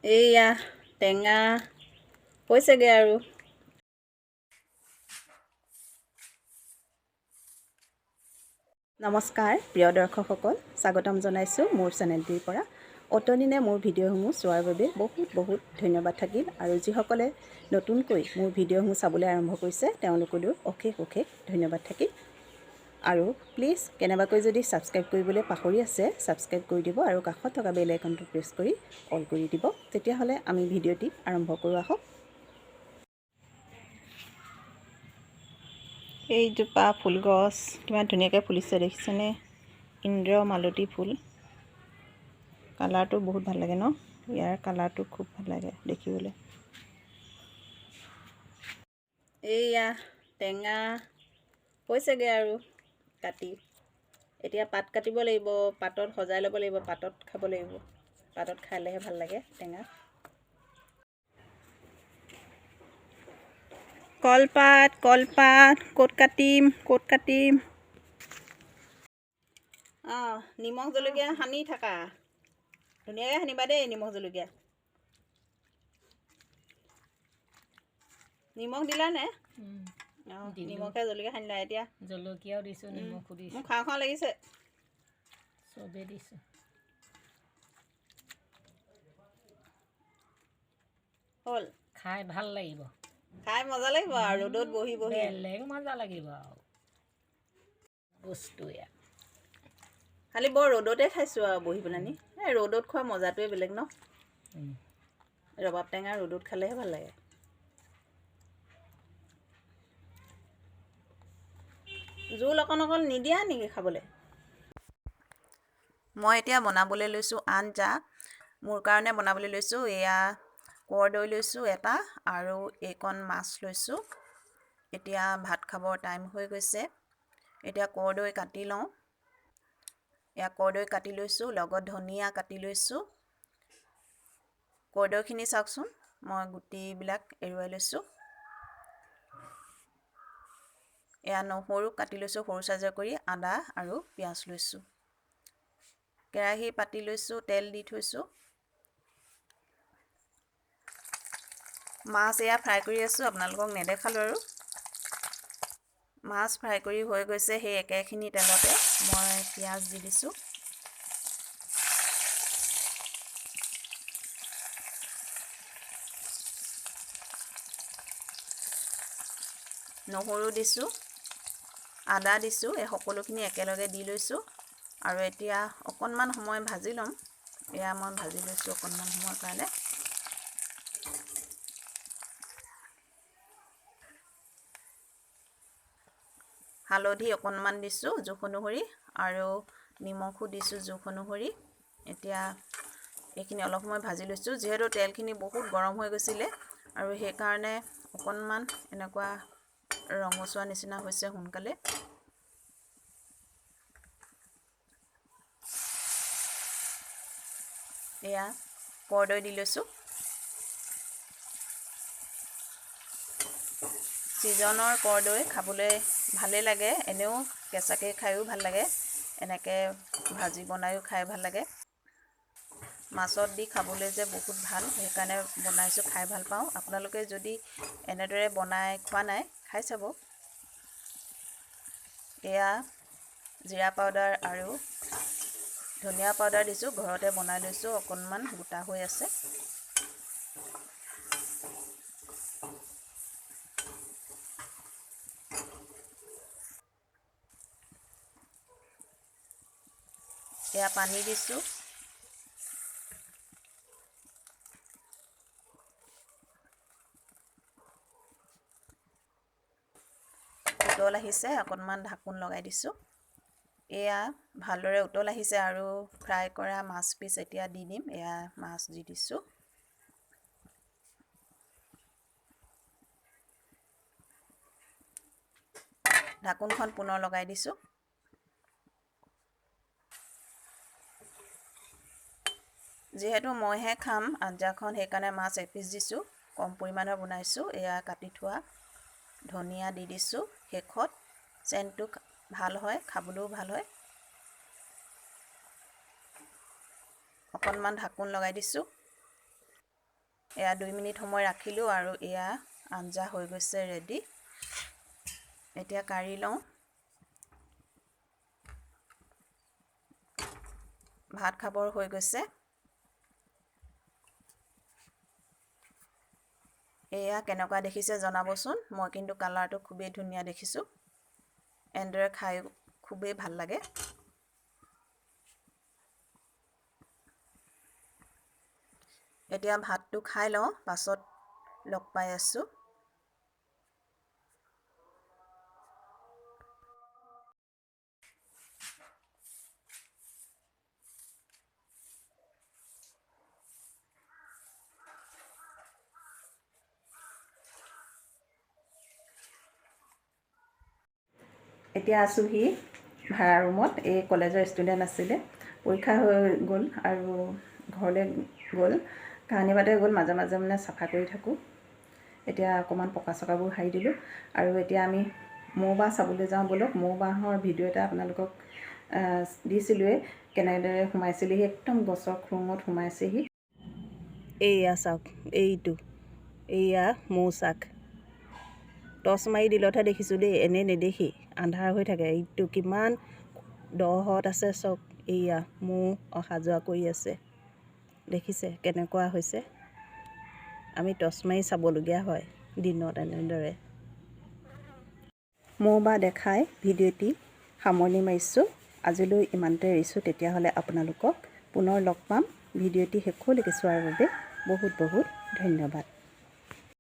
এইয়া টেঙা হৈছেগৈ আৰু। নমস্কাৰ প্ৰিয় দৰ্শকসকল, স্বাগতম জনাইছোঁ মোৰ চেনেলটিৰ পৰা। অতদিনে মোৰ ভিডিঅ'সমূহ চোৱাৰ বাবে বহুত বহুত ধন্যবাদ থাকিল। আৰু যিসকলে নতুনকৈ মোৰ ভিডিঅ'সমূহ চাবলৈ আৰম্ভ কৰিছে তেওঁলোকলৈও অশেষ অশেষ ধন্যবাদ থাকিল। আৰু প্লিজ কেনেবাকৈ যদি ছাবস্ক্ৰাইব কৰিবলৈ পাহৰি আছে ছাবস্ক্ৰাইব কৰি দিব আৰু কাষত থকা বেল আইকনটো প্ৰেছ কৰি অল কৰি দিব। তেতিয়াহ'লে আমি ভিডিঅ'টি আৰম্ভ কৰোঁ আহক। এইজোপা ফুলগছ কিমান ধুনীয়াকৈ ফুলিছে দেখিছেনে? ইন্দ্ৰমালতী ফুল। কালাৰটো বহুত ভাল লাগে ন? ইয়াৰ কালাৰটো খুব ভাল লাগে দেখিবলৈ। এইয়া টেঙা হৈছেগৈ আৰু কাটি। এতিয়া পাত কাটিব লাগিব, পাতত সজাই ল'ব লাগিব, পাতত খাব লাগিব। পাতত খালেহে ভাল লাগে টেঙা। কলপাত ক'ত কাটিম। নিমখ জলকীয়া সানি থাকা, ধুনীয়াকৈ সানিবা দেই। নিমখ জলকীয়া নিমখ দিলা নে? নিমখে জলকীয়া সানিলা। এতিয়া জলকীয়াও দিছোঁ, নিমখো দিছোঁ, মোক খাওঁ খাওঁ লাগিছে। চবেই দিছোঁ। হ'ল খাই ভাল লাগিব, খাই মজা লাগিব আৰু ৰ'দত বহি বহি। বেলেগ মজা লাগিব আৰু বস্তু এয়া। খালি বৰ ৰ'দতে খাইছোঁ আৰু বহি পেলানি। এই ৰ'দত খোৱা মজাটোৱে বেলেগ ন? ৰবাব টেঙা ৰ'দত খালেহে ভাল লাগে। জোল অকণ অকণ নিদিয়া নেকি খাবলৈ? মই এতিয়া বনাবলৈ লৈছোঁ আঞ্জা। মোৰ কাৰণে বনাবলৈ লৈছোঁ। এয়া কৰ্দৈ লৈছোঁ এটা আৰু এইকণ মাছ লৈছোঁ। এতিয়া ভাত খাবৰ টাইম হৈ গৈছে। এতিয়া কৰ্দৈ কাটি লওঁ। এয়া কৰ্দৈ কাটি লৈছোঁ, লগত ধনিয়া কাটি লৈছোঁ। কৰ্দৈখিনি চাওকচোন, মই গুটিবিলাক এৰুৱাই লৈছোঁ। এয়া নহৰু কাটি লৈছোঁ সৰু চাইজৰ কৰি, আদা আৰু পিঁয়াজ লৈছোঁ। কেৰাহী পাতি লৈছোঁ, তেল দি থৈছোঁ। মাছ এয়া ফ্ৰাই কৰি আছোঁ, আপোনালোকক নেদেখালোঁ আৰু। মাছ ফ্ৰাই কৰি হৈ গৈছে। সেই একেখিনি তেলতে মই পিঁয়াজ দি দিছোঁ। নহৰু দিছোঁ, আদা দিছোঁ। এই সকলোখিনি একেলগে দি লৈছোঁ। আৰু এতিয়া অকণমান সময় ভাজি ল'ম। এয়া মই ভাজি লৈছোঁ অকণমান সময়ৰ কাৰণে। হালধি অকণমান দিছোঁ জোখ অনুসৰি, আৰু নিমখো দিছোঁ জোখ অনুসৰি। এতিয়া এইখিনি অলপ সময় ভাজি লৈছোঁ। যিহেতু তেলখিনি বহুত গৰম হৈ গৈছিলে আৰু সেইকাৰণে অকণমান এনেকুৱা ৰঙচুৱা নিচিনা হৈছে সোনকালে। এয়া কৰ্দৈ দি লৈছোঁ। ছিজনৰ কৰ্দৈ খাবলৈ ভালেই লাগে, এনেও কেঁচাকৈ খায়ো ভাল লাগে, এনেকৈ ভাজি বনায়ো খাই ভাল লাগে। মাছত দি খাবলৈ যে বহুত ভাল, সেইকাৰণে বনাইছোঁ, খাই ভাল পাওঁ। আপোনালোকে যদি এনেদৰে বনাই খোৱা নাই, খাই চাব। এয়া জিৰা পাউডাৰ আৰু ধনিয়া পাউডাৰ দিছোঁ। ঘৰতে বনাই লৈছোঁ, অকণমান গোটা হৈ আছে। এয়া পানী দিছোঁ। উতল আহিছে, অকণমান ঢাকোন লগাই দিছোঁ। এয়া ভালদৰে উতল আহিছে আৰু ফ্ৰাই কৰা মাছ পিচ এতিয়া দি দিম। এয়া মাছ দি দিছোঁ। ঢাকোনখন পুনৰ লগাই দিছোঁ। যিহেতু মইহে খাম আঞ্জাখন, সেইকাৰণে মাছ এপিচ দিছোঁ, কম পৰিমাণৰ বনাইছোঁ। এয়া কাটি থোৱা ধনিয়া দি দিছোঁ শেষত। চেণ্টটো ভাল হয়, খাবলৈও ভাল হয়। অকণমান ঢাকোন লগাই দিছোঁ। এয়া 2 মিনিট সময় ৰাখিলোঁ আৰু এয়া আঞ্জা হৈ গৈছে ৰেডি। এতিয়া কাঢ়ি লওঁ। ভাত খাবৰ হৈ গৈছে। এয়া কেনেকুৱা দেখিছে জনাবচোন। মই কিন্তু কালাৰটো খুবেই ধুনীয়া দেখিছোঁ। এনেদৰে খাই খুবেই ভাল লাগে। এতিয়া ভাতটো খাই লওঁ, পাছত লগ পাই আছোঁ। এতিয়া আছোঁহি ভাড়া ৰুমত। এই কলেজৰ ষ্টুডেণ্ট আছিলে, পৰীক্ষা হৈ গ'ল আৰু ঘৰলৈ গ'ল, কাহানিবাতে গ'ল। মাজে মাজে মানে চাফা কৰি থাকোঁ। এতিয়া অকণমান পকা চকাবোৰ সাৰি দিলোঁ আৰু এতিয়া আমি মৌ-বাঁহ চাবলৈ যাওঁ ব'লক। মৌ-বাঁহৰ ভিডিঅ' এটা আপোনালোকক দিছিলোঁৱে, কেনেদৰে সোমাইছিলেহি, একদম গছৰ খুৰুঙত সোমাইছেহি। এইয়া চাওক, এইয়া মৌচাক। টৰ্চ মাৰি দিলতহে দেখিছোঁ দেই, এনেই নেদেখি, আন্ধাৰ হৈ থাকে। এইটো কিমান দহত আছে চাওক। এইয়া মৌ অহা যোৱা কৰি আছে, দেখিছে কেনেকুৱা হৈছে। আমি টৰ্চ মাৰি চাবলগীয়া হয় দিনত এনেদৰে। মৌ-বাঁহ দেখাই ভিডিঅ'টি সামৰণি মাৰিছোঁ। আজিলৈ ইমানতে এৰিছোঁ। তেতিয়াহ'লে আপোনালোকক পুনৰ লগ পাম। ভিডিঅ'টি শেষলৈকে চোৱাৰ বাবে বহুত বহুত ধন্যবাদ।